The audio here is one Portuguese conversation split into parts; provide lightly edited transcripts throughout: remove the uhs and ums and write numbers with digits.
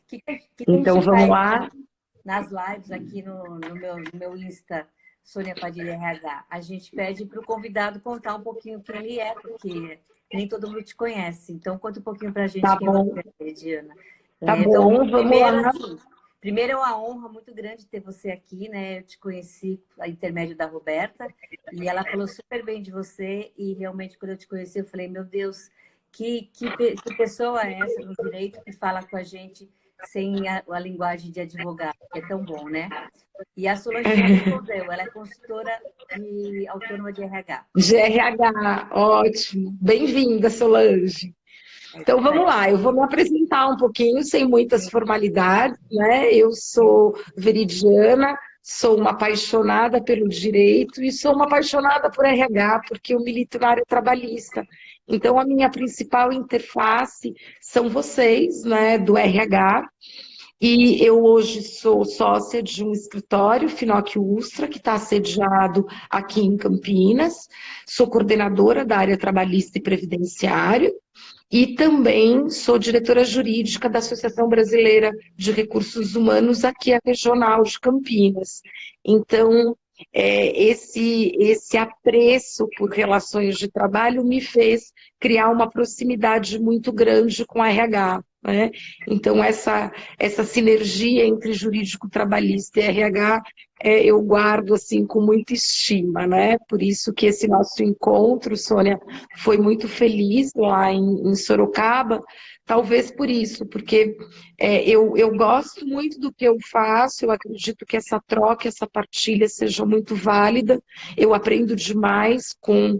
Que a Então gente vamos faz lá. nas lives aqui no meu Insta, Sônia Padilha RH? A gente pede para o convidado contar um pouquinho quem ele é, porque nem todo mundo te conhece. Então, conta um pouquinho para a gente Tá quem você bom, é, Diana. tá Então, bom, vamos primeiro, lá. assim, primeiro é uma honra muito grande ter você aqui, né? Eu te conheci a intermédio da Roberta e ela falou super bem de você e realmente quando eu te conheci eu falei, meu Deus, que pessoa é essa no direito que fala com a gente sem a linguagem de advogado, que é tão bom, né? E a Solange já respondeu, ela é consultora autônoma de RH. GRH, ótimo. Bem-vinda, Solange. É Então isso vamos aí. lá, eu vou me apresentar um pouquinho, sem muitas formalidades, né? Eu sou veridiana, sou uma apaixonada pelo direito e sou uma apaixonada por RH, porque eu milito na área trabalhista. Então a minha principal interface são vocês, né, do RH. E eu hoje sou sócia de um escritório, Finoc Ustra, que está sediado aqui em Campinas. Sou coordenadora da área trabalhista e previdenciária. E também sou diretora jurídica da Associação Brasileira de Recursos Humanos, aqui a regional de Campinas. Então, esse apreço por relações de trabalho me fez criar uma proximidade muito grande com a RH. Né? Então, essa sinergia entre jurídico trabalhista e RH eu guardo assim com muita estima, né? Por isso que esse nosso encontro, Sônia, foi muito feliz lá em Sorocaba, talvez por isso, porque eu gosto muito do que eu faço, eu acredito que essa troca, essa partilha seja muito válida, eu aprendo demais com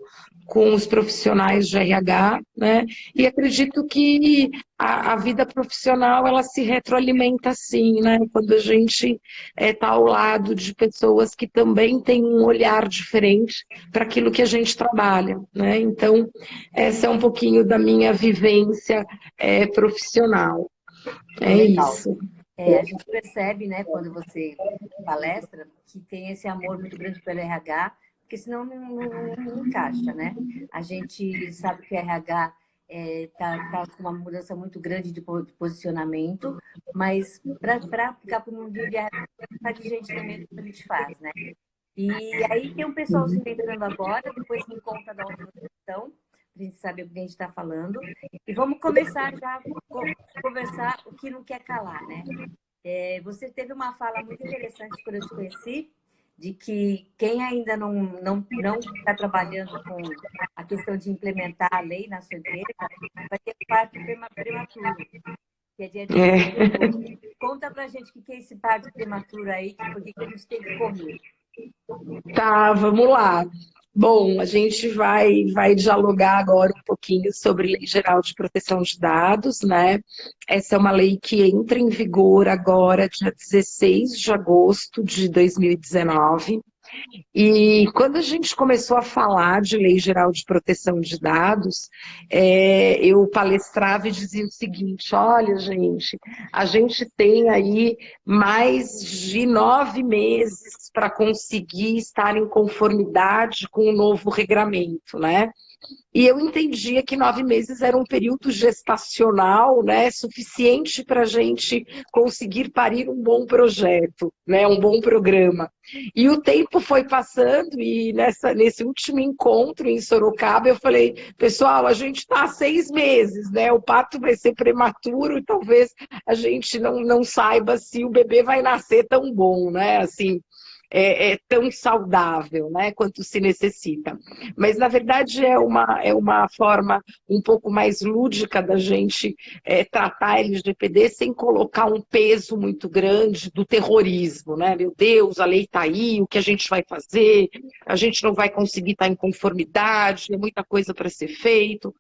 os profissionais de RH, né? E acredito que a vida profissional ela se retroalimenta assim, né? Quando a gente está ao lado de pessoas que também têm um olhar diferente para aquilo que a gente trabalha, né? Então, essa é um pouquinho da minha vivência profissional. Pô, É legal. isso. A gente percebe, né, quando você palestra, que tem esse amor muito grande pelo RH, porque senão não encaixa, né? A gente sabe que o RH tá com uma mudança muito grande de posicionamento, mas para ficar para o mundinho de RH, tá de gente também que a gente faz, né? E aí tem um pessoalzinho entrando agora, depois me conta de onde vocês estão, para a gente saber o que a gente está falando. E vamos começar já a conversar o que não quer calar, né? Você teve uma fala muito interessante quando eu te conheci, de que quem ainda não está trabalhando com a questão de implementar a lei na sua empresa vai ter parto prematuro, que é dia 16 de É. agosto. Conta pra gente o que é esse parto prematuro aí, por que a gente tem que correr. Tá, vamos lá. Bom, a gente vai dialogar agora um pouquinho sobre Lei Geral de Proteção de Dados, né? Essa é uma lei que entra em vigor agora, dia 16 de agosto de 2019. E quando a gente começou a falar de Lei Geral de Proteção de Dados, eu palestrava e dizia o seguinte: olha, gente, a gente tem aí mais de 9 meses para conseguir estar em conformidade com o novo regramento, né? E eu entendia que 9 meses era um período gestacional, né, suficiente para a gente conseguir parir um bom projeto, né, um bom programa. E o tempo foi passando e nesse último encontro em Sorocaba eu falei, pessoal, a gente está há 6 meses, né, o parto vai ser prematuro e talvez a gente não saiba se o bebê vai nascer tão bom, né, assim, tão saudável, né, quanto se necessita. Mas, na verdade, é uma forma um pouco mais lúdica da gente tratar a LGPD sem colocar um peso muito grande do terrorismo, né? Meu Deus, a lei está aí, o que a gente vai fazer? A gente não vai conseguir estar em conformidade, é muita coisa para ser feito.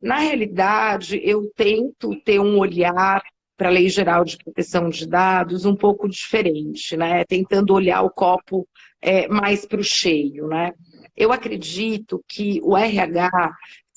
Na realidade, eu tento ter um olhar para a Lei Geral de Proteção de Dados um pouco diferente, né? Tentando olhar o copo mais para o cheio, né? Eu acredito que o RH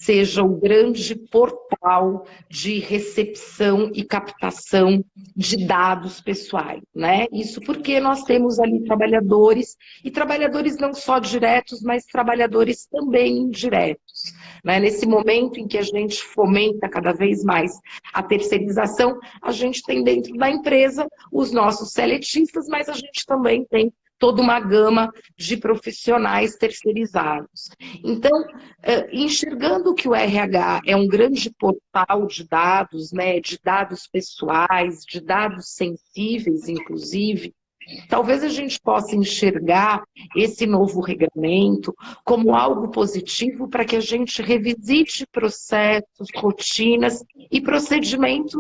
seja o grande portal de recepção e captação de dados pessoais, né? Isso porque nós temos ali trabalhadores, e trabalhadores não só diretos, mas trabalhadores também indiretos, né? Nesse momento em que a gente fomenta cada vez mais a terceirização, a gente tem dentro da empresa os nossos seletistas, mas a gente também tem toda uma gama de profissionais terceirizados. Então, enxergando que o RH é um grande portal de dados, né, de dados pessoais, de dados sensíveis, inclusive, talvez a gente possa enxergar esse novo regulamento como algo positivo para que a gente revisite processos, rotinas e procedimentos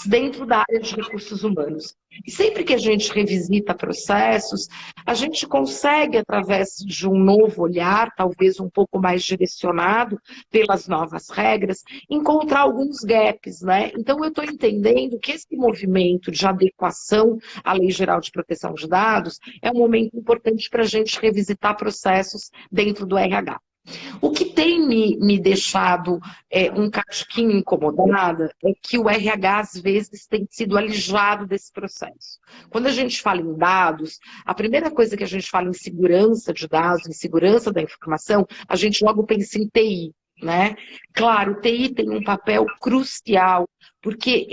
dentro da área de recursos humanos. E sempre que a gente revisita processos, a gente consegue, através de um novo olhar, talvez um pouco mais direcionado pelas novas regras, encontrar alguns gaps, né? Então, eu estou entendendo que esse movimento de adequação à Lei Geral de Proteção de Dados é um momento importante para a gente revisitar processos dentro do RH. O que tem me deixado um catiquinho incomodada é que o RH, às vezes, tem sido alijado desse processo. Quando a gente fala em dados, a primeira coisa que a gente fala em segurança de dados, em segurança da informação, a gente logo pensa em TI. Né? Claro, o TI tem um papel crucial, porque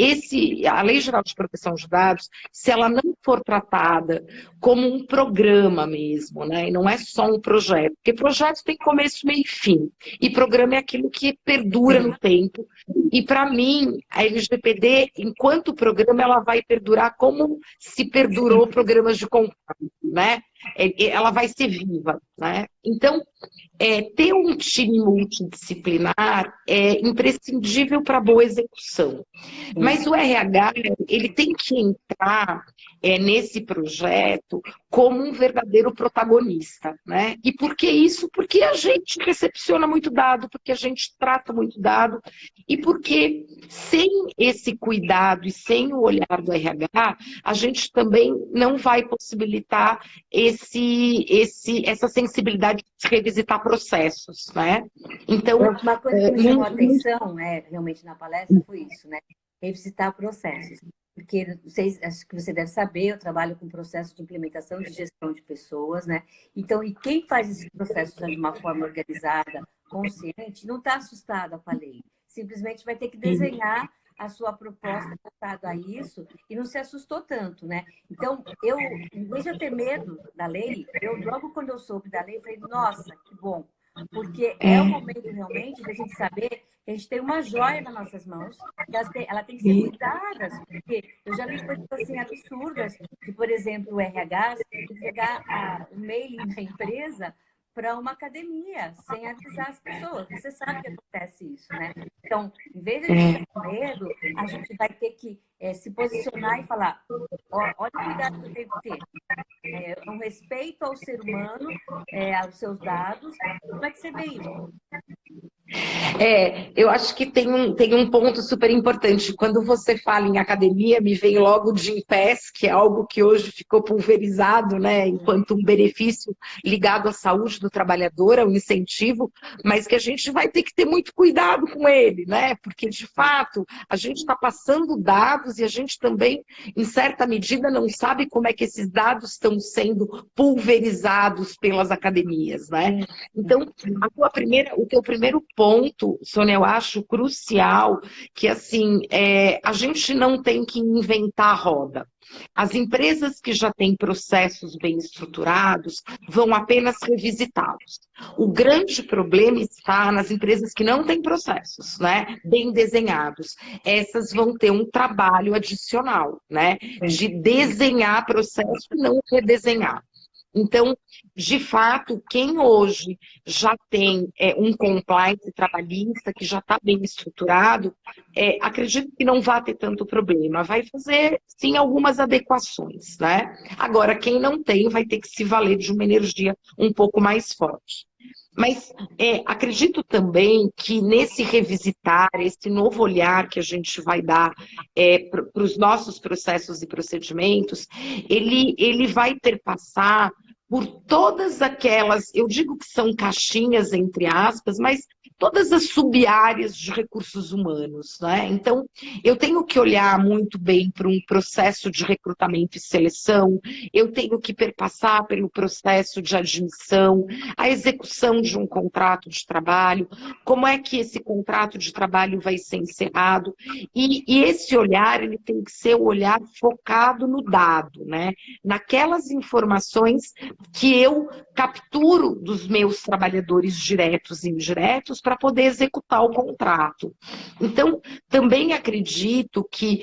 a Lei Geral de Proteção de Dados, se ela não for tratada como um programa mesmo, né? E não é só um projeto, porque projeto tem começo, meio e fim, e programa é aquilo que perdura no tempo, e para mim, a LGPD, enquanto programa, ela vai perdurar como se perdurou programas de contrato, né? Ela vai ser viva, né? Então, ter um time multidisciplinar é imprescindível para boa execução. Mas o RH, ele tem que entrar nesse projeto como um verdadeiro protagonista, né? E por que isso? Porque a gente recepciona muito dado, porque a gente trata muito dado, e porque sem esse cuidado e sem o olhar do RH, a gente também não vai possibilitar essa sensibilidade de revisitar processos, né? Então, uma coisa que me chamou a atenção, realmente na palestra, foi isso, né? Revisitar processos. Porque acho que você deve saber, eu trabalho com processo de implementação de gestão de pessoas, né? Então, e quem faz esse processo de uma forma organizada, consciente, não está assustada com a lei. Simplesmente vai ter que desenhar a sua proposta voltada a isso e não se assustou tanto, né? Então, em vez de eu ter medo da lei, logo quando eu soube da lei, eu falei, nossa, que bom. Porque é o momento realmente de a gente saber que a gente tem uma joia nas nossas mãos, que ela tem que ser cuidada, porque eu já li coisas assim absurdas, de, por exemplo, o RH entregar o mailing da empresa para uma academia, sem avisar as pessoas. Você sabe que acontece isso, né? Então, em vez de a gente ter medo, a gente vai ter que se posicionar e falar, olha o cuidado que eu tenho que ter. Um respeito ao ser humano, aos seus dados. Como é que você vê isso? Eu acho que tem um ponto super importante. Quando você fala em academia, me vem logo o Gympass, que é algo que hoje ficou pulverizado, né, enquanto um benefício ligado à saúde do trabalhador, ao incentivo, mas que a gente vai ter que ter muito cuidado com ele, né? Porque, de fato, a gente está passando dados e a gente também, em certa medida, não sabe como é que esses dados estão sendo pulverizados pelas academias, né? Então, o teu primeiro ponto, Sônia, eu acho crucial que, assim, a gente não tem que inventar a roda. As empresas que já têm processos bem estruturados vão apenas revisitá-los. O grande problema está nas empresas que não têm processos, né, bem desenhados. Essas vão ter um trabalho adicional, né, de desenhar processo e não redesenhar. Então, de fato, quem hoje já tem um compliance trabalhista, que já está bem estruturado, acredito que não vai ter tanto problema. Vai fazer, sim, algumas adequações, né? Agora, quem não tem, vai ter que se valer de uma energia um pouco mais forte. Mas acredito também que nesse revisitar, esse novo olhar que a gente vai dar para os nossos processos e procedimentos, ele vai perpassar por todas aquelas, eu digo que são caixinhas, entre aspas, mas todas as sub-áreas de recursos humanos, né? Então, eu tenho que olhar muito bem para um processo de recrutamento e seleção, eu tenho que perpassar pelo processo de admissão, a execução de um contrato de trabalho, como é que esse contrato de trabalho vai ser encerrado, e esse olhar, ele tem que ser o olhar focado no dado, né? Naquelas informações que eu capturo dos meus trabalhadores diretos e indiretos para poder executar o contrato. Então, também acredito que,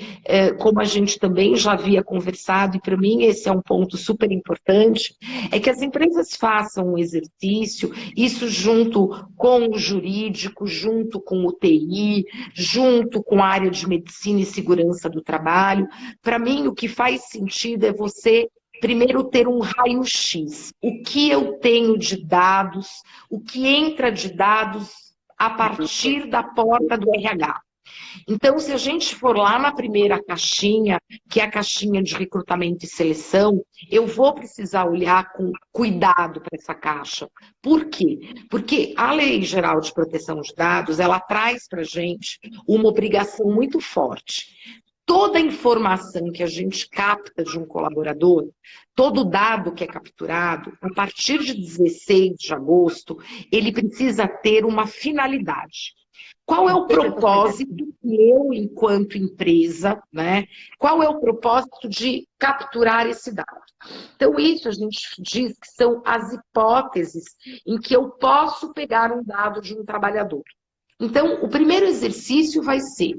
como a gente também já havia conversado, e para mim esse é um ponto super importante, é que as empresas façam um exercício, isso junto com o jurídico, junto com o TI, junto com a área de medicina e segurança do trabalho. Para mim, o que faz sentido é você primeiro ter um raio-x. O que eu tenho de dados, o que entra de dados a partir da porta do RH. Então, se a gente for lá na primeira caixinha, que é a caixinha de recrutamento e seleção, eu vou precisar olhar com cuidado para essa caixa. Por quê? Porque a Lei Geral de Proteção de Dados, ela traz para a gente uma obrigação muito forte. Toda a informação que a gente capta de um colaborador, todo dado que é capturado, a partir de 16 de agosto, ele precisa ter uma finalidade. Qual é o propósito que eu, enquanto empresa, né? Qual é o propósito de capturar esse dado? Então, isso a gente diz que são as hipóteses em que eu posso pegar um dado de um trabalhador. Então, o primeiro exercício vai ser,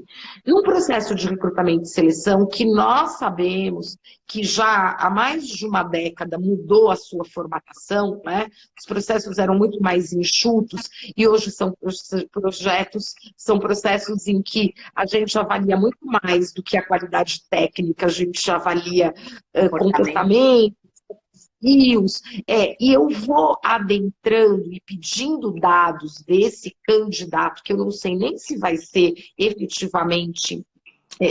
num processo de recrutamento e seleção, que nós sabemos que já há mais de uma década mudou a sua formatação, né? Os processos eram muito mais enxutos e hoje são projetos, são processos em que a gente avalia muito mais do que a qualidade técnica, a gente avalia comportamento, rios, e eu vou adentrando e pedindo dados desse candidato, que eu não sei nem se vai ser efetivamente,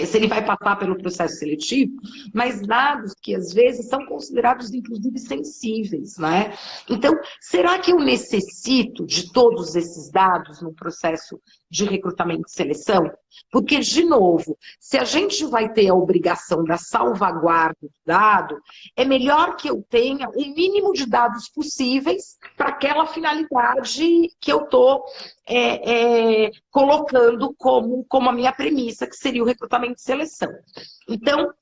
se ele vai passar pelo processo seletivo, mas dados que às vezes são considerados inclusive sensíveis, né? Então, será que eu necessito de todos esses dados no processo de recrutamento e seleção? Porque, de novo, se a gente vai ter a obrigação da salvaguarda do dado, é melhor que eu tenha o mínimo de dados possíveis para aquela finalidade que eu estou colocando como a minha premissa, que seria o recrutamento e seleção. Então,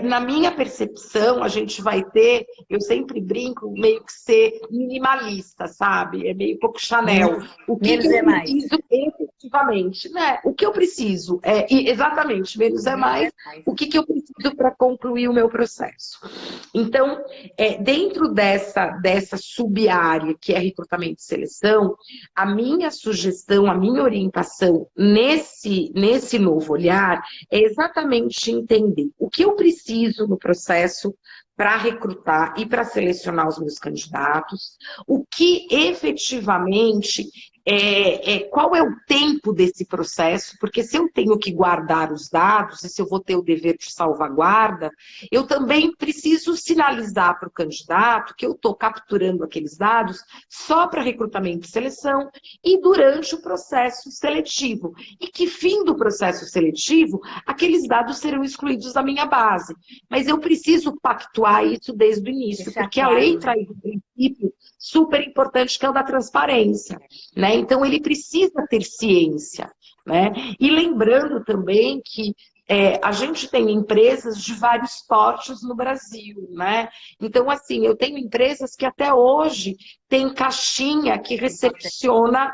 na minha percepção, a gente vai ter, eu sempre brinco, meio que ser minimalista, sabe? É meio pouco Chanel. O que menos eu é mais. preciso efetivamente, né? O que eu preciso exatamente, menos é mais, o que eu preciso para concluir o meu processo. Então, dentro dessa sub-área que é recrutamento e seleção, a minha sugestão, a minha orientação nesse novo olhar é exatamente entender o que eu preciso no processo para recrutar e para selecionar os meus candidatos, o que efetivamente qual é o tempo desse processo, porque se eu tenho que guardar os dados e se eu vou ter o dever de salvaguarda, eu também preciso sinalizar para o candidato que eu estou capturando aqueles dados só para recrutamento e seleção e durante o processo seletivo. E que fim do processo seletivo, aqueles dados serão excluídos da minha base. Mas eu preciso pactuar isso desde o início, porque a lei traz um princípio super importante que é o da transparência, né? Então, ele precisa ter ciência, né? E lembrando também que a gente tem empresas de vários portes no Brasil, né? Então, assim, eu tenho empresas que até hoje têm caixinha que recepciona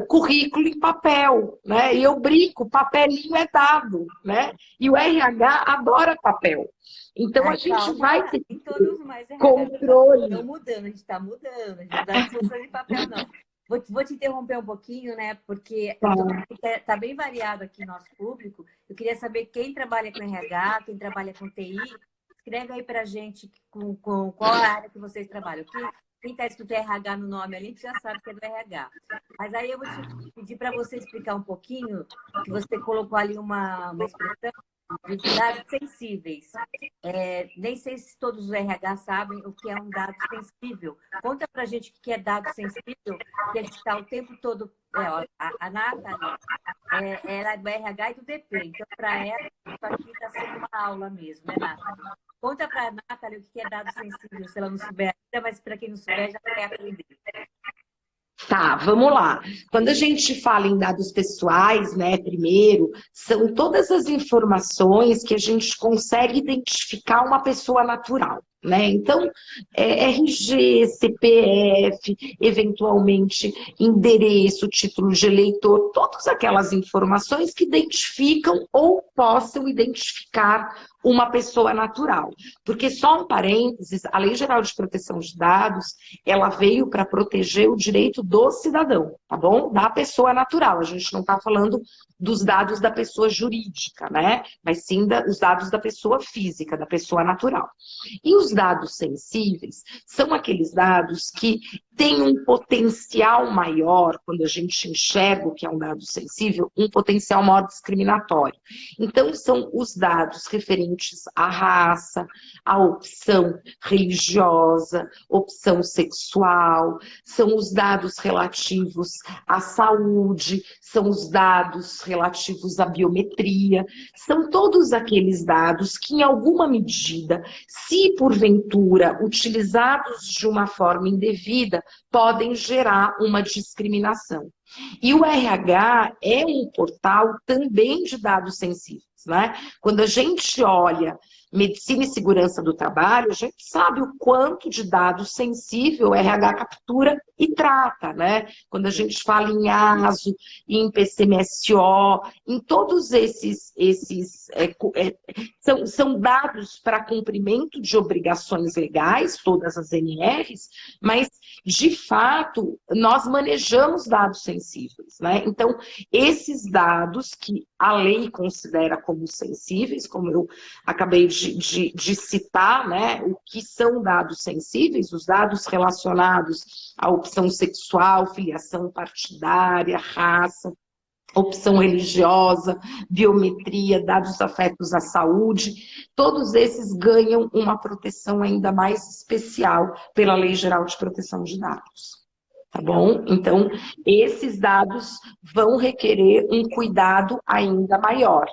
currículo em papel, né? E eu brinco, papelinho é dado, né? E o RH adora papel. Então, a gente vai ter controle. Estão mudando, a gente está mudando, a gente não dá solução de papel, não. Vou te interromper um pouquinho, né? Porque está bem variado aqui nosso público. Eu queria saber quem trabalha com RH, quem trabalha com TI. Escreve aí para a gente com qual a área que vocês trabalham. Quem está escrito RH no nome ali, já sabe que é do RH. Mas aí eu vou te pedir para você explicar um pouquinho, que você colocou ali uma expressão de dados sensíveis. Nem sei se todos os RH sabem o que é um dado sensível. Conta para a gente o que é dado sensível, que a gente está o tempo todo ó, a Nathalie, ela é do RH e do DP, então para ela, isso aqui está sendo uma aula mesmo, né, Nathalie? Conta para a Nathalie o que é dado sensível, se ela não souber ainda, mas para quem não souber já quer aprender. Tá, vamos lá. Quando a gente fala em dados pessoais, né, primeiro, são todas as informações que a gente consegue identificar uma pessoa natural, né? Então, RG, CPF, eventualmente endereço, título de eleitor, todas aquelas informações que identificam ou possam identificar uma pessoa natural. Porque, só um parênteses, a Lei Geral de Proteção de Dados, ela veio para proteger o direito do cidadão, tá bom? Da pessoa natural. A gente não está falando dos dados da pessoa jurídica, né? Mas sim os dados da pessoa física, da pessoa natural. E os dados sensíveis são aqueles dados que têm um potencial maior, quando a gente enxerga o que é um dado sensível, um potencial maior discriminatório. Então, são os dados referentes à raça, à opção religiosa, opção sexual, são os dados relativos à saúde, são os dados relativos à biometria, são todos aqueles dados que, em alguma medida, se porventura utilizados de uma forma indevida, podem gerar uma discriminação. E o RH é um portal também de dados sensíveis, né? Quando a gente olha medicina e segurança do trabalho, a gente sabe o quanto de dados sensível o RH captura e trata, né? Quando a gente fala em ASO, em PCMSO, em todos são dados para cumprimento de obrigações legais, todas as NRs, mas, de fato, nós manejamos dados sensíveis, né? Então, esses dados que a lei considera como sensíveis, como eu acabei de citar, né, o que são dados sensíveis, os dados relacionados à opção sexual, filiação partidária, raça, opção religiosa, biometria, dados afetos à saúde, todos esses ganham uma proteção ainda mais especial pela Lei Geral de Proteção de Dados. Tá bom? Então, esses dados vão requerer um cuidado ainda maior.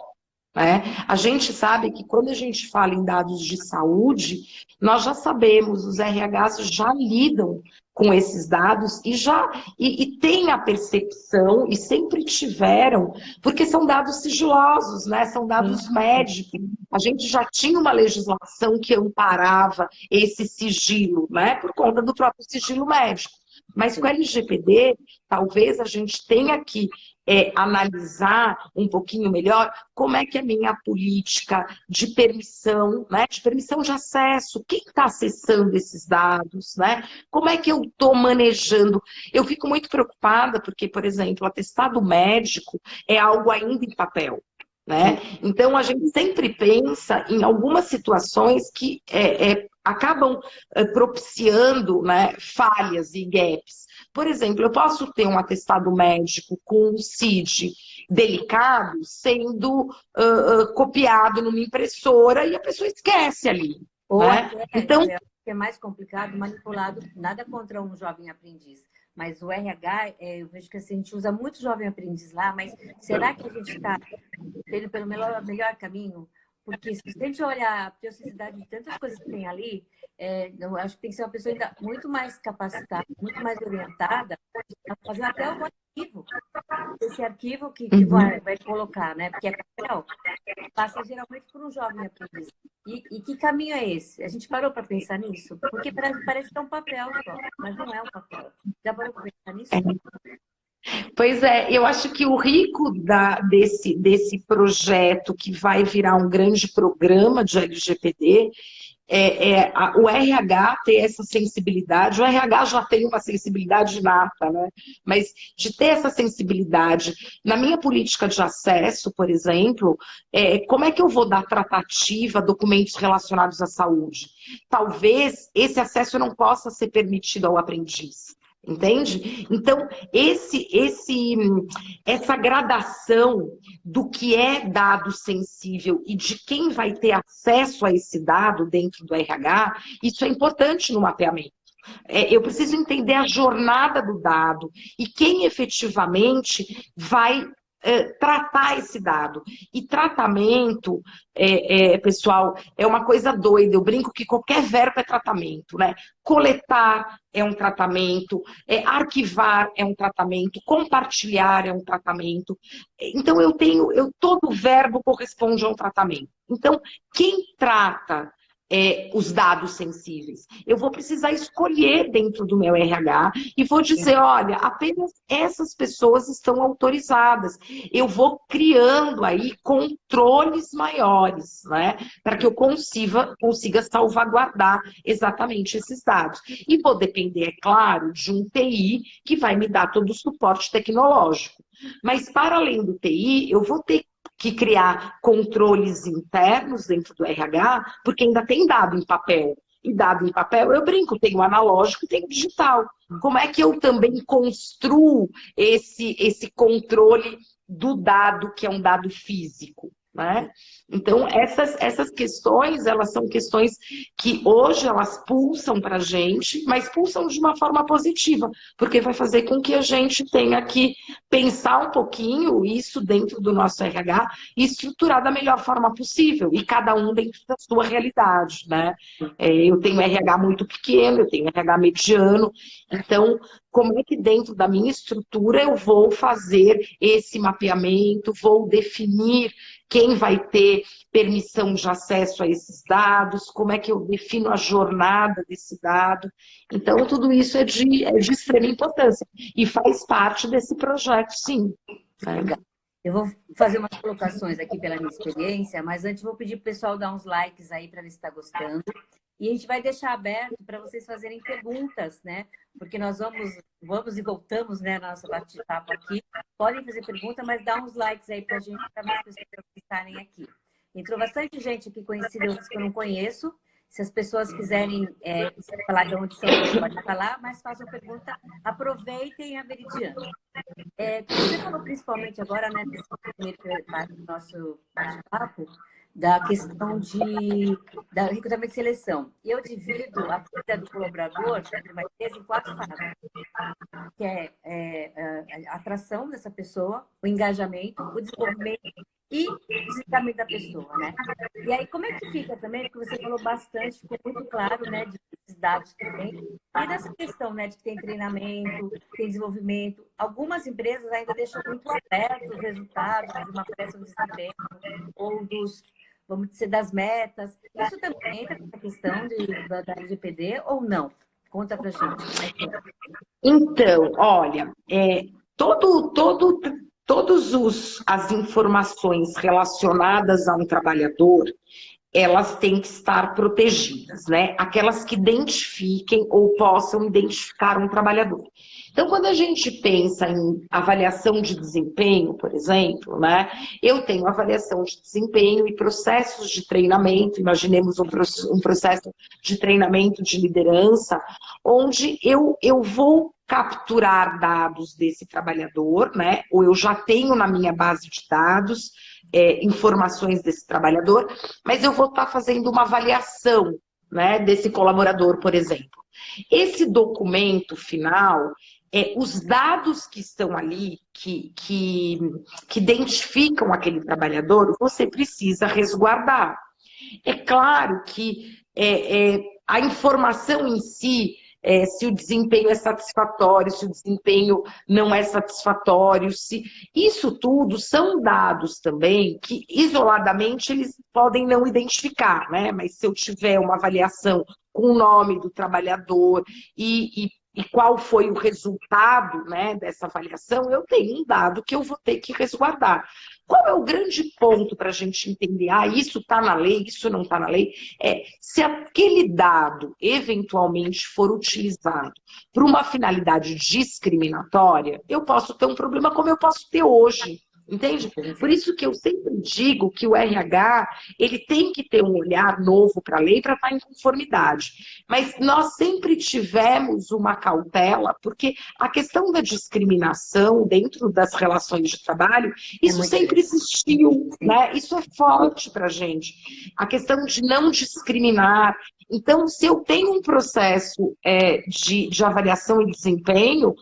Né? A gente sabe que quando a gente fala em dados de saúde, nós já sabemos, os RHs já lidam com esses dados e têm a percepção, e sempre tiveram, porque são dados sigilosos, né? São dados médicos. A gente já tinha uma legislação que amparava esse sigilo, né? Por conta do próprio sigilo médico. Mas com o LGPD, talvez a gente tenha que analisar um pouquinho melhor como é que a minha política de permissão, né, de permissão de acesso, quem está acessando esses dados, né? Como é que eu estou manejando? Eu fico muito preocupada porque, por exemplo, o atestado médico é algo ainda em papel. Né? Então, a gente sempre pensa em algumas situações que acabam propiciando, né, falhas e gaps. Por exemplo, eu posso ter um atestado médico com um CID delicado sendo copiado numa impressora e a pessoa esquece ali. Ou né? até, Então, é mais complicado, manipulado, nada contra um jovem aprendiz. Mas o RH, eu vejo que assim, a gente usa muito jovem aprendiz lá, mas será que a gente está indo pelo melhor caminho? Porque se a gente olhar a preciosidade de tantas coisas que tem ali, eu acho que tem que ser uma pessoa ainda muito mais capacitada, muito mais orientada, a fazer até um arquivo. Esse arquivo que vai colocar, né? Porque é papel, passa geralmente por um jovem aprendiz. E que caminho é esse? A gente parou para pensar nisso? Porque parece que é um papel só, mas não é um papel. Já parou para pensar nisso? Pois é, eu acho que o rico desse projeto que vai virar um grande programa de LGPD o RH ter essa sensibilidade. O RH já tem uma sensibilidade inata, né? Mas de ter essa sensibilidade na minha política de acesso, por exemplo, como é que eu vou dar tratativa a documentos relacionados à saúde? Talvez esse acesso não possa ser permitido ao aprendiz. Entende? Então, essa gradação do que é dado sensível e de quem vai ter acesso a esse dado dentro do RH, isso é importante no mapeamento. Eu preciso entender a jornada do dado e quem efetivamente vai tratar esse dado. E tratamento, pessoal, é uma coisa doida. Eu brinco que qualquer verbo é tratamento, né? Coletar é um tratamento, arquivar é um tratamento, compartilhar é um tratamento. Então, todo verbo corresponde a um tratamento. Então, quem trata os dados sensíveis? Eu vou precisar escolher dentro do meu RH e vou dizer, olha, apenas essas pessoas estão autorizadas. Eu vou criando aí controles maiores, né? Para que eu consiga salvaguardar exatamente esses dados. E vou depender, é claro, de um TI que vai me dar todo o suporte tecnológico. Mas, para além do TI, eu vou ter que criar controles internos dentro do RH, porque ainda tem dado em papel. E dado em papel, eu brinco, tem o analógico e tem o digital. Como é que eu também construo esse controle do dado, que é um dado físico? Né? Então, essas questões, elas são questões que hoje elas pulsam para a gente, mas pulsam de uma forma positiva, porque vai fazer com que a gente tenha que pensar um pouquinho isso dentro do nosso RH e estruturar da melhor forma possível, e cada um dentro da sua realidade, né? Eu tenho RH muito pequeno, eu tenho RH mediano, então, como é que dentro da minha estrutura eu vou fazer esse mapeamento, vou definir quem vai ter permissão de acesso a esses dados, como é que eu defino a jornada desse dado. Então, tudo isso é de extrema importância e faz parte desse projeto, sim. Legal. Eu vou fazer umas colocações aqui pela minha experiência, mas antes vou pedir para o pessoal dar uns likes aí para ver se está gostando. E a gente vai deixar aberto para vocês fazerem perguntas, né? Porque nós vamos e voltamos, né, na nossa bate-papo aqui. Podem fazer pergunta, mas dá uns likes aí para a gente, para mais pessoas que estarem aqui. Entrou bastante gente aqui conhecida, outros que eu não conheço. Se as pessoas quiserem falar de onde são, pode falar, mas façam pergunta, aproveitem a Veridiana. Você falou principalmente agora, né, nesse primeiro parte do nosso bate-papo, da questão da recrutamento e seleção. Eu divido a vida do colaborador de uma empresa em 4 fases, que a atração dessa pessoa, o engajamento, o desenvolvimento e o desligamento da pessoa, né? E aí, como é que fica também, porque você falou bastante, ficou muito claro, né, desses dados que tem, e dessa questão, né, de que tem treinamento, tem desenvolvimento. Algumas empresas ainda deixam muito abertos os resultados de uma avaliação de desempenho ou vamos dizer, das metas. Isso também entra na questão da LGPD ou não? Conta pra gente. Então, olha, todas as informações relacionadas a um trabalhador, elas têm que estar protegidas, né? Aquelas que identifiquem ou possam identificar um trabalhador. Então, quando a gente pensa em avaliação de desempenho, por exemplo, né? Eu tenho avaliação de desempenho e processos de treinamento, imaginemos um processo de treinamento de liderança, onde eu vou capturar dados desse trabalhador, né? Ou eu já tenho na minha base de dados informações desse trabalhador, mas eu vou estar fazendo uma avaliação, né, desse colaborador, por exemplo. Esse documento final, os dados que estão ali, que identificam aquele trabalhador, você precisa resguardar. É claro que a informação em si, se o desempenho é satisfatório, se o desempenho não é satisfatório, isso tudo são dados também que isoladamente eles podem não identificar, né? Mas se eu tiver uma avaliação com o nome do trabalhador e qual foi o resultado, né, dessa avaliação, eu tenho um dado que eu vou ter que resguardar. Qual é o grande ponto para a gente entender? Isso está na lei, isso não está na lei? Se aquele dado eventualmente for utilizado por uma finalidade discriminatória, eu posso ter um problema como eu posso ter hoje. Entende? Por isso que eu sempre digo que o RH ele tem que ter um olhar novo para a lei para estar em conformidade. Mas nós sempre tivemos uma cautela, porque a questão da discriminação dentro das relações de trabalho, isso sempre existiu, né? Isso é forte para a gente. A questão de não discriminar. Então, se eu tenho um processo de avaliação e desempenho,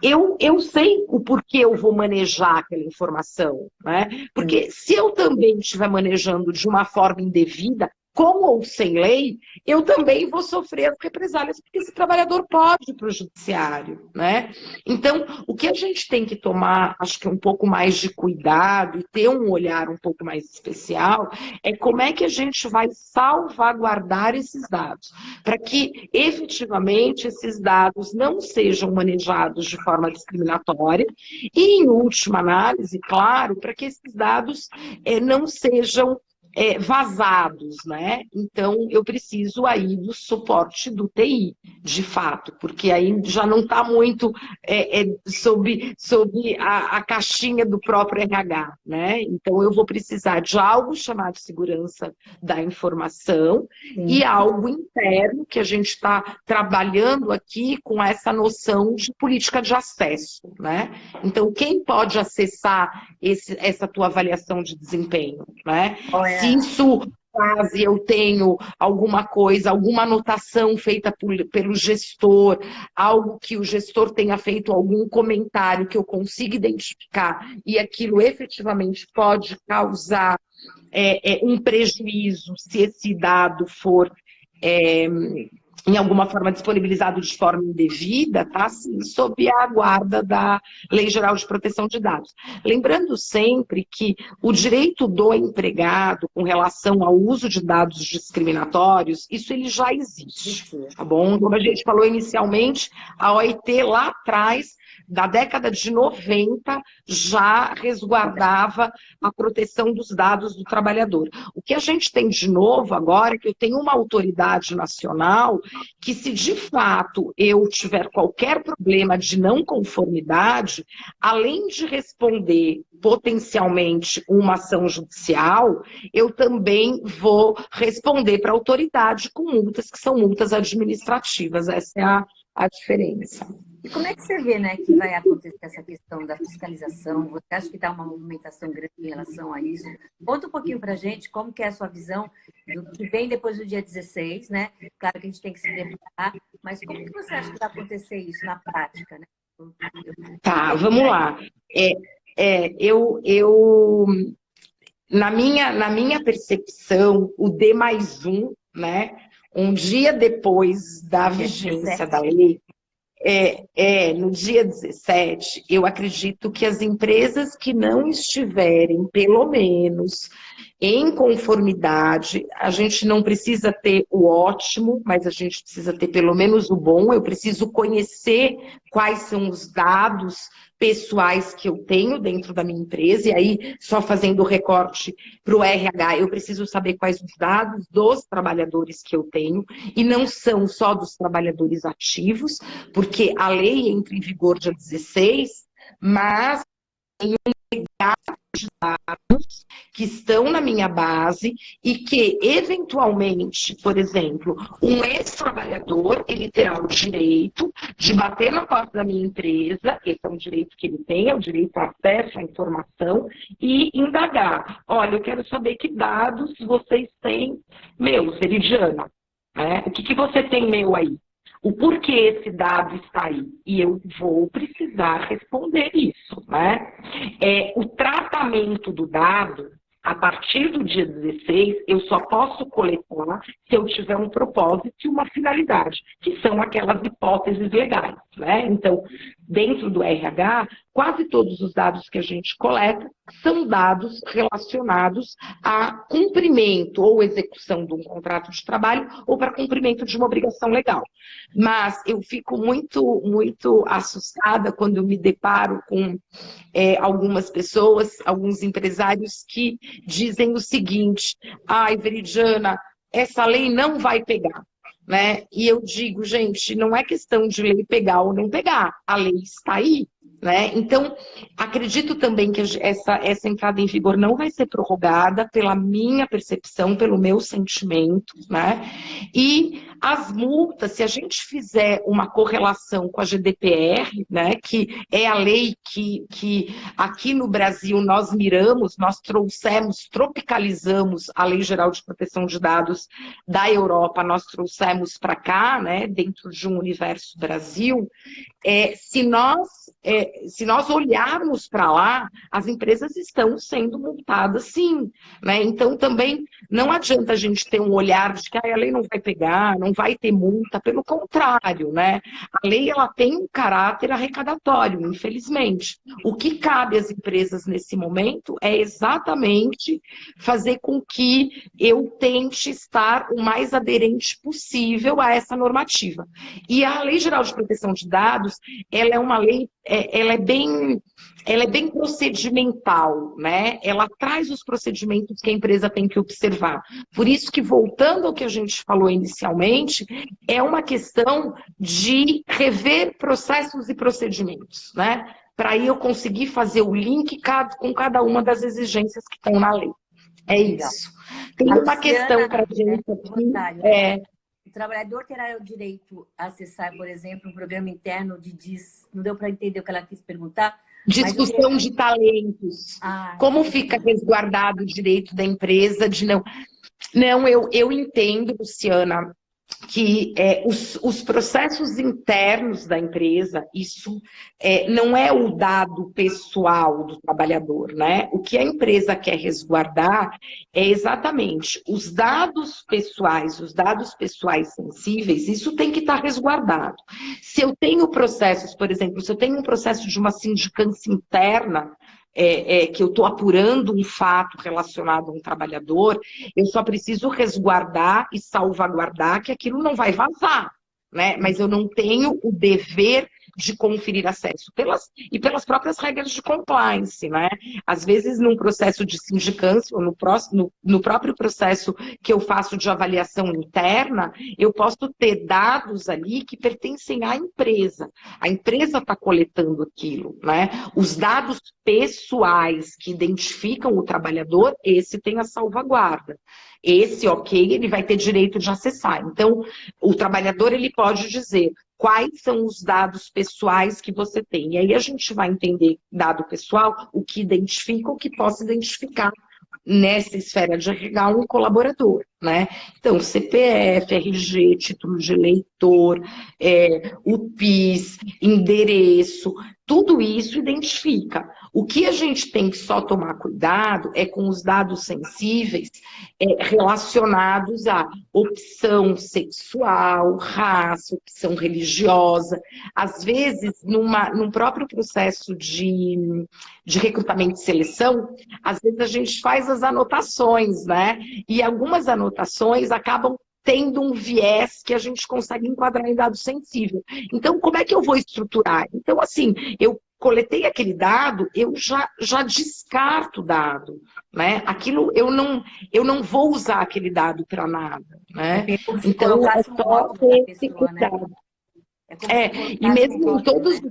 eu sei o porquê eu vou manejar aquela informação, né? Porque se eu também estiver manejando de uma forma indevida, com ou sem lei, eu também vou sofrer as represálias, porque esse trabalhador pode ir para o judiciário, né? Então, o que a gente tem que tomar, acho que um pouco mais de cuidado e ter um olhar um pouco mais especial, é como é que a gente vai salvaguardar esses dados, para que, efetivamente, esses dados não sejam manejados de forma discriminatória e, em última análise, claro, para que esses dados não sejam vazados, né? Então, eu preciso aí do suporte do TI, de fato, porque aí já não está muito sob a caixinha do próprio RH, né? Então, eu vou precisar de algo chamado segurança da informação e algo interno que a gente está trabalhando aqui com essa noção de política de acesso, né? Então, quem pode acessar essa tua avaliação de desempenho, né? Se isso quase eu tenho alguma coisa, alguma anotação feita pelo gestor, algo que o gestor tenha feito algum comentário que eu consiga identificar e aquilo efetivamente pode causar um prejuízo se esse dado for em alguma forma disponibilizado de forma indevida, tá? Sim, sob a guarda da Lei Geral de Proteção de Dados. Lembrando sempre que o direito do empregado com relação ao uso de dados discriminatórios, isso ele já existe, tá bom? Como a gente falou inicialmente, a OIT lá atrás, da década de 90, já resguardava a proteção dos dados do trabalhador. O que a gente tem de novo agora é que eu tenho uma autoridade nacional que, se de fato eu tiver qualquer problema de não conformidade, além de responder potencialmente uma ação judicial, eu também vou responder para a autoridade com multas que são multas administrativas. Essa é a diferença. E como é que você vê, né, que vai acontecer essa questão da fiscalização? Você acha que está uma movimentação grande em relação a isso? Conta um pouquinho para a gente como que é a sua visão do que vem depois do dia 16, né? Claro que a gente tem que se preparar, mas como que você acha que vai acontecer isso na prática, né? Tá, vamos lá. Na minha percepção, o D+1, né, um dia depois da vigência da lei, no dia 17, eu acredito que as empresas que não estiverem, pelo menos, em conformidade, a gente não precisa ter o ótimo, mas a gente precisa ter pelo menos o bom. Eu preciso conhecer quais são os dados pessoais que eu tenho dentro da minha empresa, e aí, só fazendo o recorte para o RH, eu preciso saber quais os dados dos trabalhadores que eu tenho, e não são só dos trabalhadores ativos, porque a lei entra em vigor dia 16, mas tem um legado de dados que estão na minha base e que, eventualmente, por exemplo, um ex-trabalhador, ele terá o direito de bater na porta da minha empresa, esse é um direito que ele tem, é o direito ao acesso à informação, e indagar. Olha, eu quero saber que dados vocês têm meus, Veridiana, né? O que você tem meu aí? O porquê esse dado está aí? E eu vou precisar responder isso, né? O tratamento do dado, a partir do dia 16, eu só posso coletar se eu tiver um propósito e uma finalidade, que são aquelas hipóteses legais, né? Então, dentro do RH, quase todos os dados que a gente coleta são dados relacionados a cumprimento ou execução de um contrato de trabalho ou para cumprimento de uma obrigação legal. Mas eu fico muito, muito assustada quando eu me deparo com algumas pessoas, alguns empresários que dizem o seguinte: ai, Veridiana, essa lei não vai pegar. Né? E eu digo, gente, não é questão de lei pegar ou não pegar, a lei está aí. né? Então, acredito também que essa entrada em vigor não vai ser prorrogada pela minha percepção, pelo meu sentimento, né? E as multas, se a gente fizer uma correlação com a GDPR, né, que é a lei que aqui no Brasil nós miramos, nós trouxemos, tropicalizamos a Lei Geral de Proteção de Dados da Europa, nós trouxemos para cá, né, dentro de um universo Brasil. Se nós olharmos para lá, as empresas estão sendo multadas, sim, né? Então, também não adianta a gente ter um olhar de que a lei não vai pegar, não vai ter multa, pelo contrário, né? A lei ela tem um caráter arrecadatório, infelizmente. O que cabe às empresas nesse momento é exatamente fazer com que eu tente estar o mais aderente possível a essa normativa. E a Lei Geral de Proteção de Dados, ela é uma lei, ela é bem procedimental, né? Ela traz os procedimentos que a empresa tem que observar. Por isso que, voltando ao que a gente falou inicialmente, é uma questão de rever processos e procedimentos, né? Para aí eu conseguir fazer o link com cada uma das exigências que estão na lei. É Legal. isso. Tem A uma questão Luciana, para a gente aqui. Rosário, o trabalhador terá o direito a acessar, por exemplo, um programa interno de DIS. Não deu para entender o que ela quis perguntar, mas Discussão de talentos. Como fica discussão. resguardado o direito da empresa de não. Não, eu entendo, Luciana, que os processos internos da empresa, isso não é o dado pessoal do trabalhador, né? O que a empresa quer resguardar é exatamente os dados pessoais sensíveis, isso tem que estar resguardado. Se eu tenho processos, por exemplo, se eu tenho um processo de uma sindicância interna, que eu estou apurando um fato relacionado a um trabalhador, eu só preciso resguardar e salvaguardar que aquilo não vai vazar, né? Mas eu não tenho o dever de conferir acesso pelas próprias regras de compliance, né? Às vezes, num processo de sindicância ou no próprio processo que eu faço de avaliação interna, eu posso ter dados ali que pertencem à empresa. A empresa está coletando aquilo, né? Os dados pessoais que identificam o trabalhador, esse tem a salvaguarda. Esse, ok, ele vai ter direito de acessar. Então, o trabalhador, ele pode dizer quais são os dados pessoais que você tem. E aí a gente vai entender dado pessoal, o que identifica, o que possa identificar nessa esfera de RH um colaborador, né? Então, CPF, RG, título de eleitor, o PIS, endereço, tudo isso identifica. O que a gente tem que só tomar cuidado é com os dados sensíveis relacionados à opção sexual, raça, opção religiosa. Às vezes, num próprio processo de recrutamento e seleção, às vezes a gente faz as anotações, né? E algumas anotações acabam tendo um viés que a gente consegue enquadrar em dado sensível. Então, como é que eu vou estruturar? Então, assim, eu coletei aquele dado, eu já descarto o dado, né? Aquilo, eu não vou usar aquele dado para nada, né? Como se Então, é colocasse um só rótulo da ter esse pessoa, né? cuidado. É como se E colocasse um mesmo em rótulo, todos né?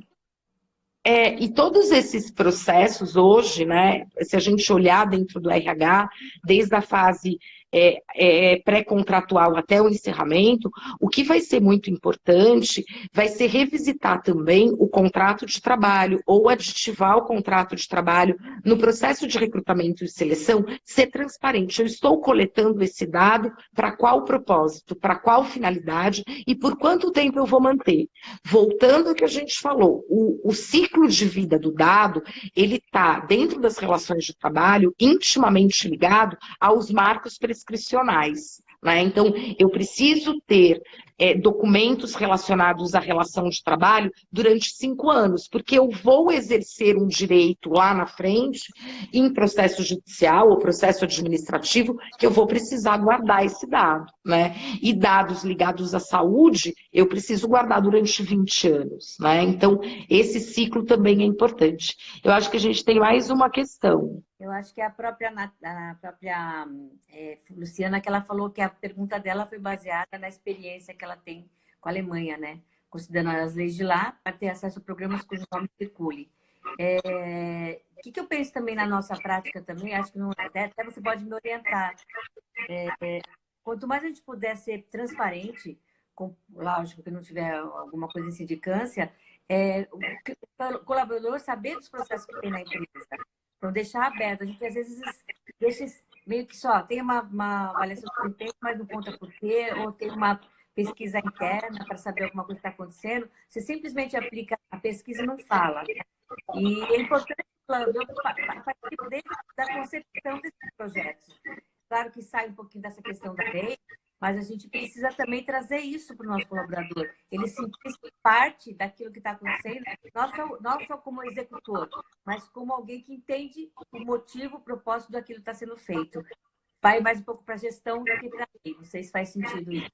e todos esses processos hoje, né, se a gente olhar dentro do RH, desde a fase pré-contratual até o encerramento, o que vai ser muito importante vai ser revisitar também o contrato de trabalho ou aditivar o contrato de trabalho no processo de recrutamento e seleção, ser transparente. Eu estou coletando esse dado para qual propósito, para qual finalidade e por quanto tempo eu vou manter. Voltando ao que a gente falou, o ciclo de vida do dado, ele está, dentro das relações de trabalho, intimamente ligado aos marcos prescricionais, né? Então, eu preciso ter documentos relacionados à relação de trabalho durante 5 anos, porque eu vou exercer um direito lá na frente, em processo judicial ou processo administrativo, que eu vou precisar guardar esse dado, né? E dados ligados à saúde, eu preciso guardar durante 20 anos, né? Então, esse ciclo também é importante. Eu acho que a gente tem mais uma questão. Eu acho que a própria Luciana, que ela falou que a pergunta dela foi baseada na experiência que ela tem com a Alemanha, né? considerando as leis de lá, para ter acesso a programas cujo nome circule. O que eu penso também na nossa prática também, acho que não, até você pode me orientar. Quanto mais a gente puder ser transparente, lógico que não tiver alguma coisa de sindicância, o colaborador saber dos processos que tem na empresa. Então, deixar aberto. A gente, às vezes, deixa meio que só, tem uma avaliação de desempenho, mas não conta por quê, ou tem uma pesquisa interna para saber alguma coisa que está acontecendo. Você simplesmente aplica a pesquisa e não fala. E é importante que o colaborador participe desde a concepção desses projetos. Claro que sai um pouquinho dessa questão da lei, mas a gente precisa também trazer isso para o nosso colaborador. Ele sentir parte daquilo que está acontecendo, não só como executor, mas como alguém que entende o motivo, o propósito daquilo que está sendo feito. Vai mais um pouco para a gestão do que para a lei. Não sei se faz sentido isso.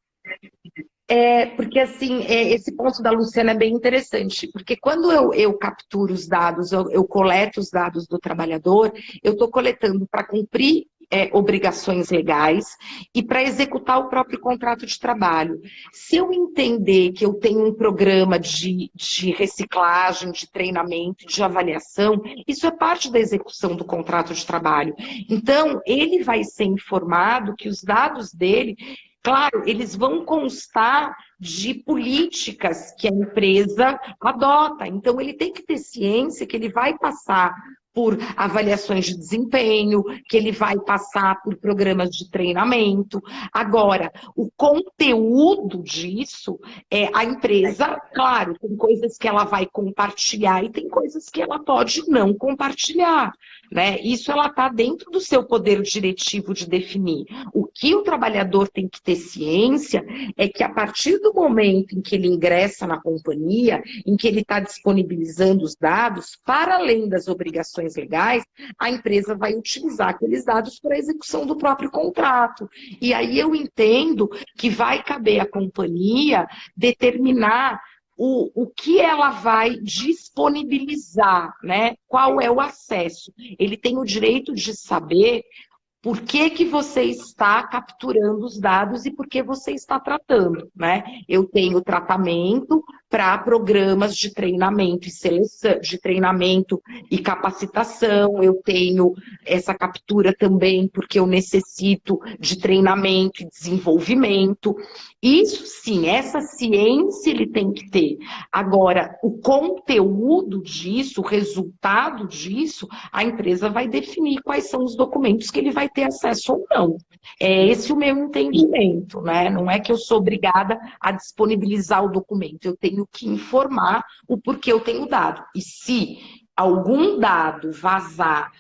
Porque assim, esse ponto da Luciana é bem interessante, porque quando eu capturo os dados, eu coleto os dados do trabalhador, eu estou coletando para cumprir obrigações legais e para executar o próprio contrato de trabalho. Se eu entender que eu tenho um programa de reciclagem, de treinamento, de avaliação, isso é parte da execução do contrato de trabalho. Então, ele vai ser informado que os dados dele, claro, eles vão constar de políticas que a empresa adota. Então, ele tem que ter ciência que ele vai passar por avaliações de desempenho, que ele vai passar por programas de treinamento. Agora, o conteúdo disso, a empresa, claro, tem coisas que ela vai compartilhar e tem coisas que ela pode não compartilhar, né? Isso ela está dentro do seu poder diretivo de definir. O que o trabalhador tem que ter ciência é que a partir do momento em que ele ingressa na companhia, em que ele está disponibilizando os dados, para além das obrigações legais, a empresa vai utilizar aqueles dados para a execução do próprio contrato. E aí eu entendo que vai caber à companhia determinar o que ela vai disponibilizar, né? Qual é o acesso. Ele tem o direito de saber por que você está capturando os dados e por que você está tratando, né? Eu tenho tratamento para programas de treinamento e seleção, de treinamento e capacitação, eu tenho essa captura também porque eu necessito de treinamento e desenvolvimento. Isso sim, essa ciência ele tem que ter. Agora, o conteúdo disso, o resultado disso, a empresa vai definir quais são os documentos que ele vai ter acesso ou não. É esse o meu entendimento, né? Não é que eu sou obrigada a disponibilizar o documento, eu tenho que informar o porquê eu tenho dado. E se algum dado vazar,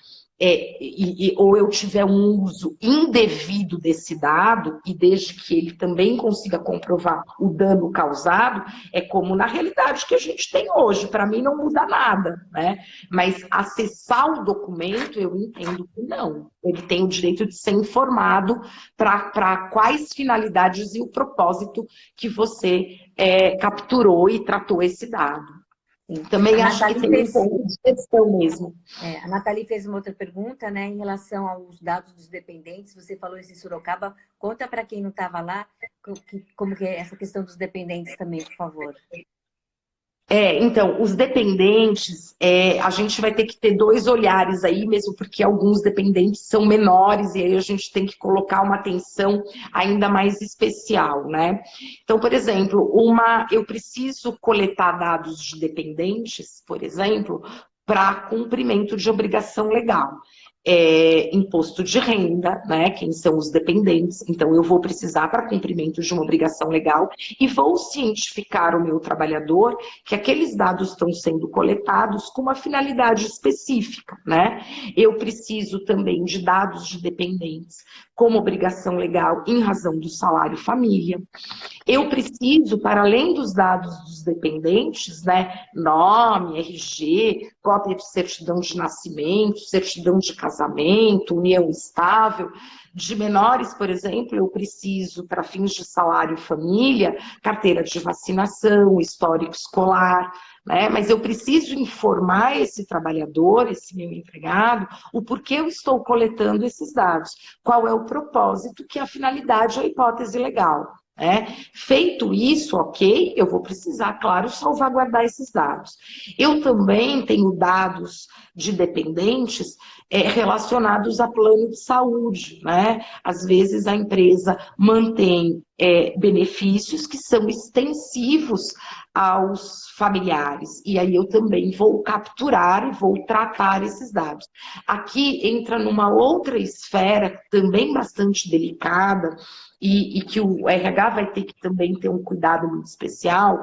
ou eu tiver um uso indevido desse dado, e desde que ele também consiga comprovar o dano causado, é como na realidade que a gente tem hoje. Para mim não muda nada, né? Mas acessar o documento, eu entendo que não. Ele tem o direito de ser informado para quais finalidades e o propósito que você capturou e tratou esse dado. Também acho que tem um pouco de questão mesmo. A Nathalie fez uma outra pergunta, né, em relação aos dados dos dependentes. Você falou isso em Sorocaba. Conta para quem não estava lá como que é essa questão dos dependentes também, por favor. Então, os dependentes, a gente vai ter que ter dois olhares aí, mesmo porque alguns dependentes são menores, e aí a gente tem que colocar uma atenção ainda mais especial, né? Então, por exemplo, eu preciso coletar dados de dependentes, por exemplo, para cumprimento de obrigação legal. Imposto de renda, né? Quem são os dependentes. Então, eu vou precisar para cumprimento de uma obrigação legal e vou cientificar o meu trabalhador que aqueles dados estão sendo coletados com uma finalidade específica, né? Eu preciso também de dados de dependentes como obrigação legal em razão do salário família. Eu preciso, para além dos dados dos dependentes, né, nome, RG, cópia de certidão de nascimento, certidão de casamento, união estável. De menores, por exemplo, eu preciso, para fins de salário e família, carteira de vacinação, histórico escolar, né? Mas eu preciso informar esse trabalhador, esse meu empregado, o porquê eu estou coletando esses dados, qual é o propósito, que é a finalidade ou a hipótese legal. né? Feito isso, ok, eu vou precisar, claro, salvaguardar esses dados. Eu também tenho dados de dependentes relacionados a plano de saúde, né? Às vezes a empresa mantém benefícios que são extensivos aos familiares, e aí eu também vou capturar e vou tratar esses dados. Aqui entra numa outra esfera também bastante delicada, e que o RH vai ter que também ter um cuidado muito especial,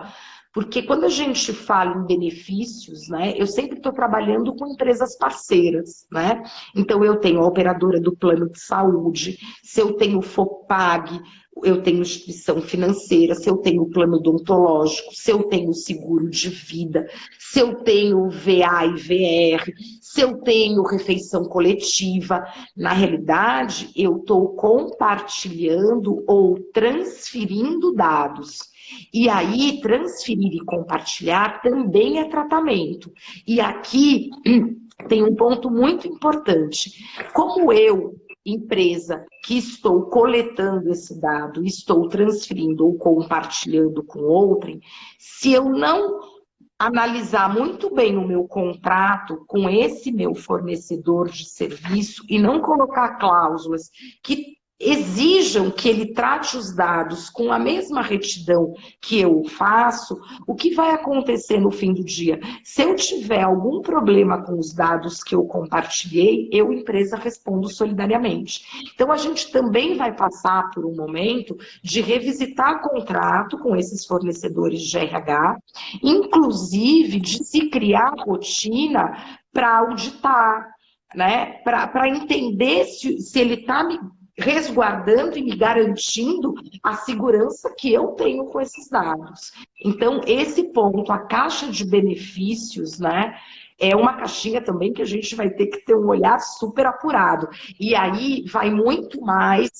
porque quando a gente fala em benefícios, né, eu sempre estou trabalhando com empresas parceiras, né? Então eu tenho a operadora do plano de saúde, se eu tenho FOPAG, eu tenho instituição financeira, se eu tenho plano odontológico, se eu tenho seguro de vida, se eu tenho VA e VR, se eu tenho refeição coletiva. Na realidade, eu estou compartilhando ou transferindo dados. E aí, transferir e compartilhar também é tratamento. E aqui tem um ponto muito importante. Como eu, empresa que estou coletando esse dado, estou transferindo ou compartilhando com outrem, se eu não analisar muito bem o meu contrato com esse meu fornecedor de serviço e não colocar cláusulas que exijam que ele trate os dados com a mesma retidão que eu faço, o que vai acontecer no fim do dia? Se eu tiver algum problema com os dados que eu compartilhei, eu, empresa, respondo solidariamente. Então, a gente também vai passar por um momento de revisitar contrato com esses fornecedores de RH, inclusive de se criar rotina para auditar, né? Para entender se ele está me resguardando e me garantindo a segurança que eu tenho com esses dados. Então, esse ponto, a caixa de benefícios, né, é uma caixinha também que a gente vai ter que ter um olhar super apurado. E aí vai muito mais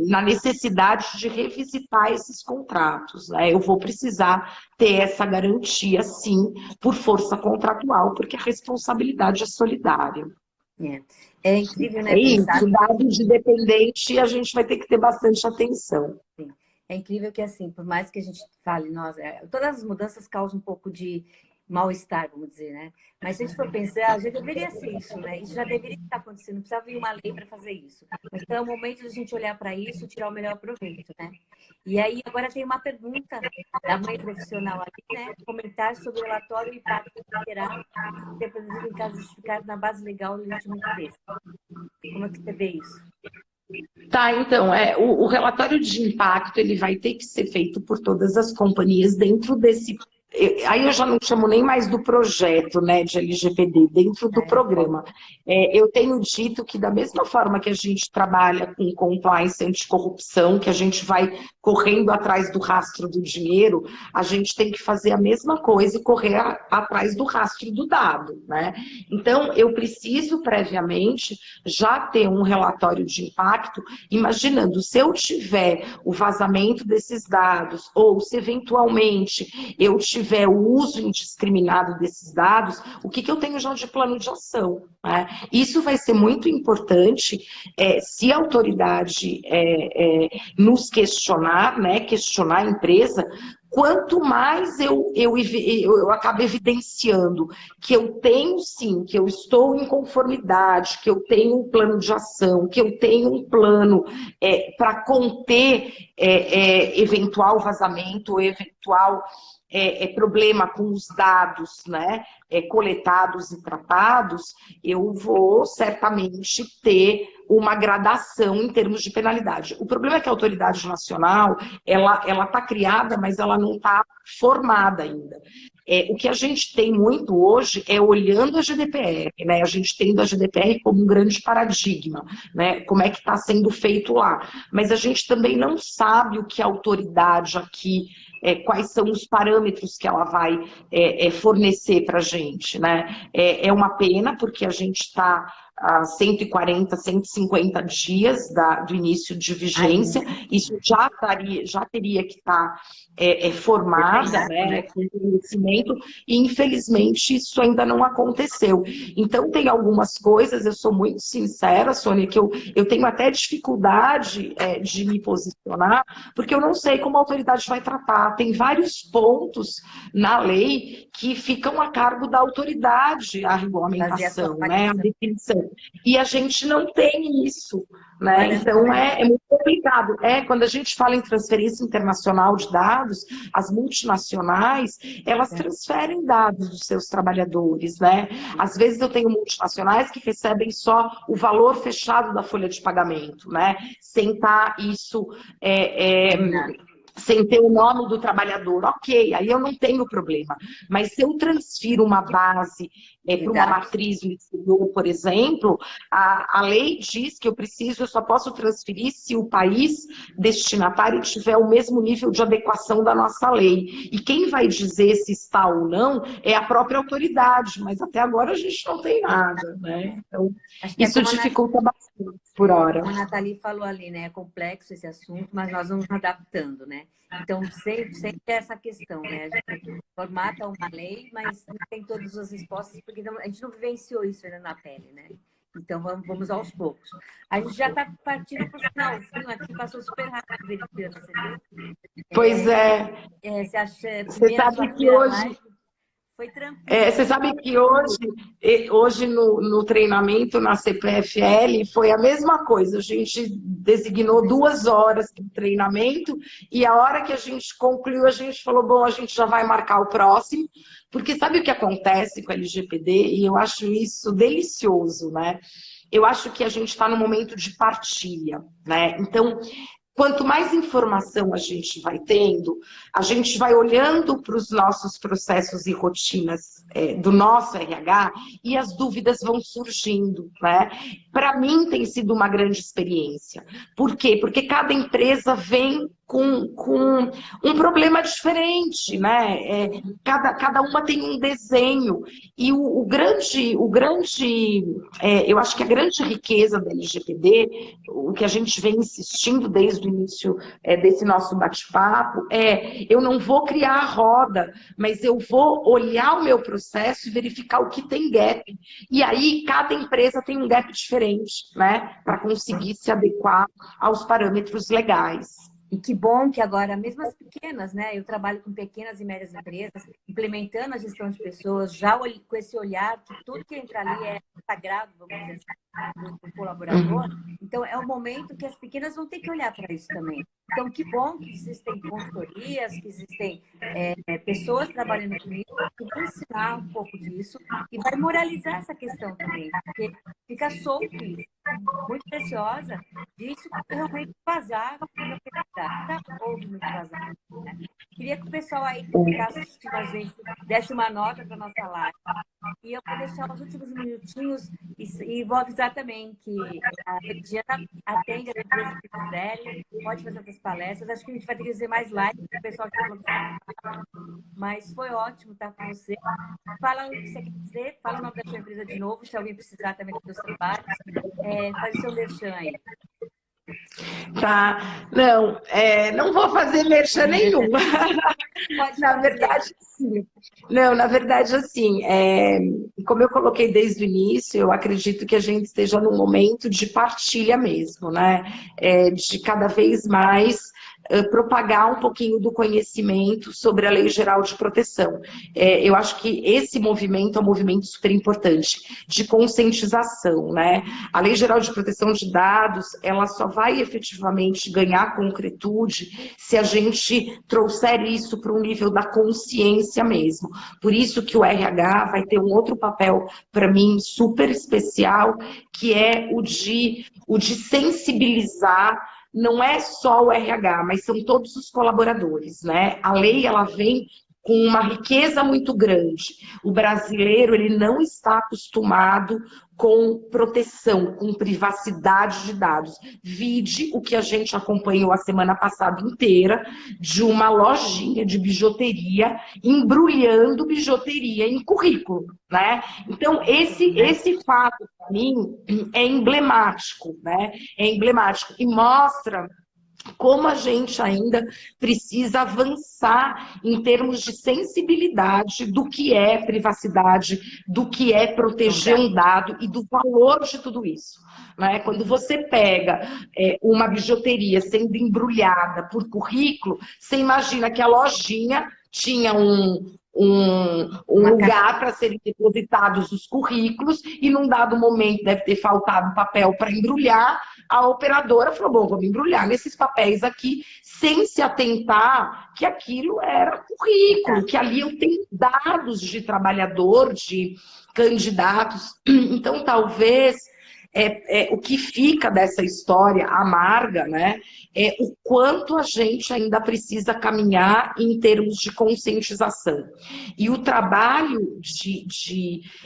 na necessidade de revisitar esses contratos, né? Eu vou precisar ter essa garantia, sim, por força contratual, porque a responsabilidade é solidária. É incrível, né, É pensar... isso, dados de dependente, a gente vai ter que ter bastante atenção. Sim. É incrível que, assim, por mais que a gente fale, todas as mudanças causam um pouco de mal-estar, vamos dizer, né? Mas se a gente for pensar, já deveria ser isso, né? Isso já deveria estar acontecendo, não precisava vir uma lei para fazer isso. Mas então é o momento de a gente olhar para isso e tirar o melhor proveito, né? E aí, agora tem uma pergunta da mãe profissional aqui, né? Comentar sobre o relatório e impacto que terá ser produzido em caso justificado na base legal do legitimamente desse. Como é que você vê isso? Tá, então, o relatório de impacto ele vai ter que ser feito por todas as companhias dentro desse... Aí eu já não chamo nem mais do projeto, né, de LGPD, dentro do programa. Eu tenho dito que da mesma forma que a gente trabalha com compliance anticorrupção, que a gente vai correndo atrás do rastro do dinheiro, a gente tem que fazer a mesma coisa e correr atrás do rastro do dado, né? Então, eu preciso previamente já ter um relatório de impacto, imaginando se eu tiver o vazamento desses dados, ou se eventualmente eu tiver o uso indiscriminado desses dados, o que eu tenho já de plano de ação, né? Isso vai ser muito importante se a autoridade nos questionar, né, questionar a empresa, quanto mais eu acabo evidenciando que eu tenho sim, que eu estou em conformidade, que eu tenho um plano de ação, que eu tenho um plano para conter eventual vazamento, eventual problema com os dados, né, coletados e tratados, eu vou certamente ter uma gradação em termos de penalidade. O problema é que a autoridade nacional, ela está criada, mas ela não está formada ainda. O que a gente tem muito hoje é olhando a GDPR, né? A gente tendo a GDPR como um grande paradigma, né? Como é que está sendo feito lá. Mas a gente também não sabe o que a autoridade aqui, quais são os parâmetros que ela vai fornecer para a gente, né? É uma pena, porque a gente está a 140, 150 dias do início de vigência. Isso já teria que estar formada, né, com conhecimento, e infelizmente isso ainda não aconteceu. Então tem algumas coisas, eu sou muito sincera, Sônia, que eu tenho até dificuldade de me posicionar, porque eu não sei como a autoridade vai tratar. Tem vários pontos na lei que ficam a cargo da autoridade, a regulamentação, né, a definição. E a gente não tem isso, né? Então é muito complicado. Quando a gente fala em transferência internacional de dados, as multinacionais, elas transferem dados dos seus trabalhadores, né? Às vezes eu tenho multinacionais que recebem só o valor fechado da folha de pagamento, né? Sem estar isso sem ter o nome do trabalhador, ok, aí eu não tenho problema. Mas se eu transfiro uma base para uma matriz no exterior, por exemplo, a lei diz que eu só posso transferir se o país destinatário tiver o mesmo nível de adequação da nossa lei. E quem vai dizer se está ou não é a própria autoridade, mas até agora a gente não tem nada, né? Então, isso dificulta bastante por hora. Como a Nathalie falou ali, né? É complexo esse assunto, mas nós vamos adaptando, né? Então, sempre é essa questão, né? A gente formata uma lei, mas não tem todas as respostas, porque a gente não vivenciou isso ainda na pele, né? Então, vamos aos poucos. A gente já está partindo para o finalzinho aqui, passou super rápido, Veridiana, você viu? Pois é. Você sabe que hoje... Foi tranquilo. Você sabe que hoje no treinamento na CPFL foi a mesma coisa. A gente designou 2 horas de treinamento e a hora que a gente concluiu, a gente falou, bom, a gente já vai marcar o próximo, porque sabe o que acontece com a LGPD? E eu acho isso delicioso, né? Eu acho que a gente está no momento de partilha, né? Então, quanto mais informação a gente vai tendo, a gente vai olhando para os nossos processos e rotinas do nosso RH e as dúvidas vão surgindo, né? Para mim tem sido uma grande experiência. Por quê? Porque cada empresa vem com um problema diferente, né? Cada uma tem um desenho. E eu acho que a grande riqueza da LGPD, o que a gente vem insistindo desde o início desse nosso bate-papo, eu não vou criar a roda, mas eu vou olhar o meu processo e verificar o que tem gap. E aí, cada empresa tem um gap diferente, né? Para conseguir se adequar aos parâmetros legais. E que bom que agora, mesmo as pequenas, né? Eu trabalho com pequenas e médias empresas, implementando a gestão de pessoas, já com esse olhar que tudo que entra ali é sagrado, vamos dizer assim, do colaborador. Então, é o momento que as pequenas vão ter que olhar para isso também. Então, que bom que existem consultorias, que existem pessoas trabalhando com isso, que vão ensinar um pouco disso e vai moralizar essa questão também, porque fica solto isso. Muito preciosa disso realmente vazar, houve muito vazar. Né? Queria que o pessoal aí que ficasse assistindo a gente desse uma nota para a nossa live. E eu vou deixar os últimos minutinhos e vou avisar também que a Veridiana atende a empresa que quiserem, pode fazer outras palestras. Acho que a gente vai ter que fazer mais live para o pessoal que está. Mas foi ótimo estar com você. Fala o que você quer dizer, fala o nome da sua empresa de novo, se alguém precisar também dos seus trabalhos. Faz o seu merchan aí. Tá, não vou fazer merchan nenhum. Na verdade, sim. Não, na verdade, assim, como eu coloquei desde o início, eu acredito que a gente esteja num momento de partilha mesmo, né? De cada vez mais propagar um pouquinho do conhecimento sobre a Lei Geral de Proteção. Eu acho que esse movimento é um movimento super importante, de conscientização, né? A Lei Geral de Proteção de Dados, ela só vai efetivamente ganhar concretude se a gente trouxer isso para um nível da consciência mesmo. Por isso que o RH vai ter um outro papel, para mim, super especial, que é o de sensibilizar. Não é só o RH, mas são todos os colaboradores, né? A lei, ela vem com uma riqueza muito grande. O brasileiro, ele não está acostumado com proteção, com privacidade de dados. Vide o que a gente acompanhou a semana passada inteira, de uma lojinha de bijuteria, embrulhando bijuteria em currículo, né? Então, esse fato, para mim, é emblemático, né? É emblemático e mostra como a gente ainda precisa avançar em termos de sensibilidade do que é privacidade, do que é proteger um dado e do valor de tudo isso. Né? Quando você pega uma bijuteria sendo embrulhada por currículo, você imagina que a lojinha tinha um lugar para serem depositados os currículos e num dado momento deve ter faltado papel para embrulhar. A operadora falou, bom, vamos embrulhar nesses papéis aqui, sem se atentar que aquilo era currículo, que ali eu tenho dados de trabalhador, de candidatos. Então, talvez, o que fica dessa história amarga, né, é o quanto a gente ainda precisa caminhar em termos de conscientização. E o trabalho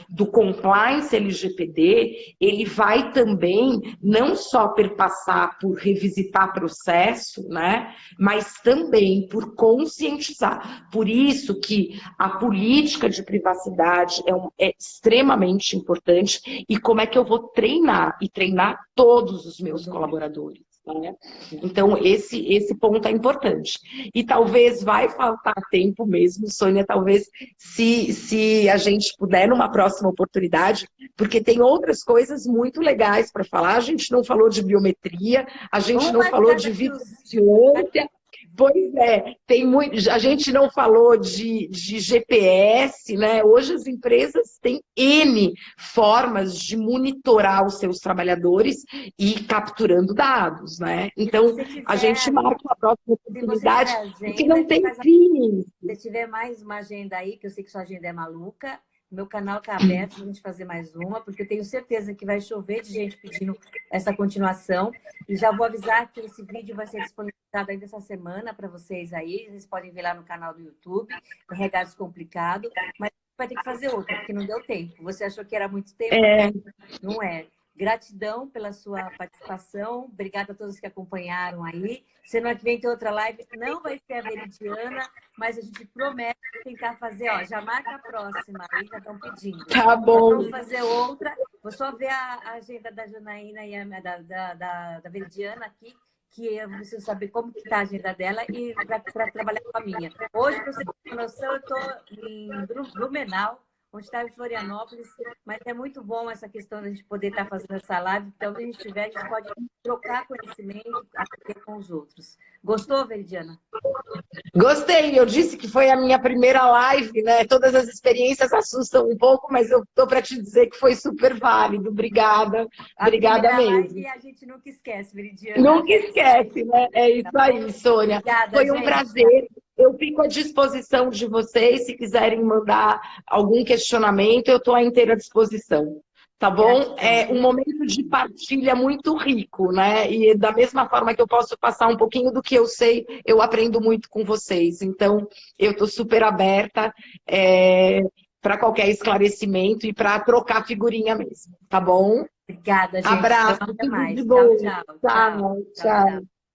do compliance LGPD, ele vai também não só perpassar por revisitar processo, né, mas também por conscientizar. Por isso que a política de privacidade é extremamente importante. E como é que eu vou treinar? E treinar todos os meus colaboradores. Né? Então, esse ponto é importante. E talvez vai faltar tempo mesmo, Sônia, talvez se a gente puder numa próxima oportunidade, porque tem outras coisas muito legais para falar. A gente não falou de biometria, a gente não falou de vigilância. Pois é, tem muito. A gente não falou de GPS, né? Hoje as empresas têm N formas de monitorar os seus trabalhadores e capturando dados, né? Então, a gente marca uma próxima oportunidade, porque não tem fim. Se tiver mais uma agenda aí, que eu sei que sua agenda é maluca, meu canal está aberto para a gente fazer mais uma, porque eu tenho certeza que vai chover de gente pedindo essa continuação. E já vou avisar que esse vídeo vai ser disponibilizado ainda essa semana para vocês aí. Vocês podem ver lá no canal do YouTube, Regados Complicado. Mas vai ter que fazer outra, porque não deu tempo. Você achou que era muito tempo? Não é. Gratidão pela sua participação. Obrigada a todos que acompanharam aí. Semana que vem tem outra live. Não vai ser a Veridiana, mas a gente promete tentar fazer. Ó, já marca a próxima. Aí já estão pedindo. Tá bom. Vamos fazer outra. Vou só ver a agenda da Janaína e da Veridiana aqui, que eu preciso saber como que está a agenda dela e para trabalhar com a minha. Hoje, para você ter uma noção, eu estou em Blumenau, onde está em Florianópolis, mas é muito bom essa questão de a gente poder estar fazendo essa live, então, onde a gente estiver, a gente pode trocar conhecimento, aprender com os outros. Gostou, Veridiana? Gostei, eu disse que foi a minha primeira live, né? Todas as experiências assustam um pouco, mas eu tô para te dizer que foi super válido. Obrigada, obrigada mesmo. Live a gente nunca esquece, Veridiana. Nunca esquece, né? É isso aí, Sônia. Obrigada, foi um prazer. Eu fico à disposição de vocês, se quiserem mandar algum questionamento, eu estou à inteira disposição. Tá bom? É um momento de partilha muito rico, né? E da mesma forma que eu posso passar um pouquinho do que eu sei, eu aprendo muito com vocês. Então, eu estou super aberta para qualquer esclarecimento e para trocar figurinha mesmo. Tá bom? Obrigada, gente. Abraço. Até mais. Tudo de bom. Tchau, tchau. Tchau.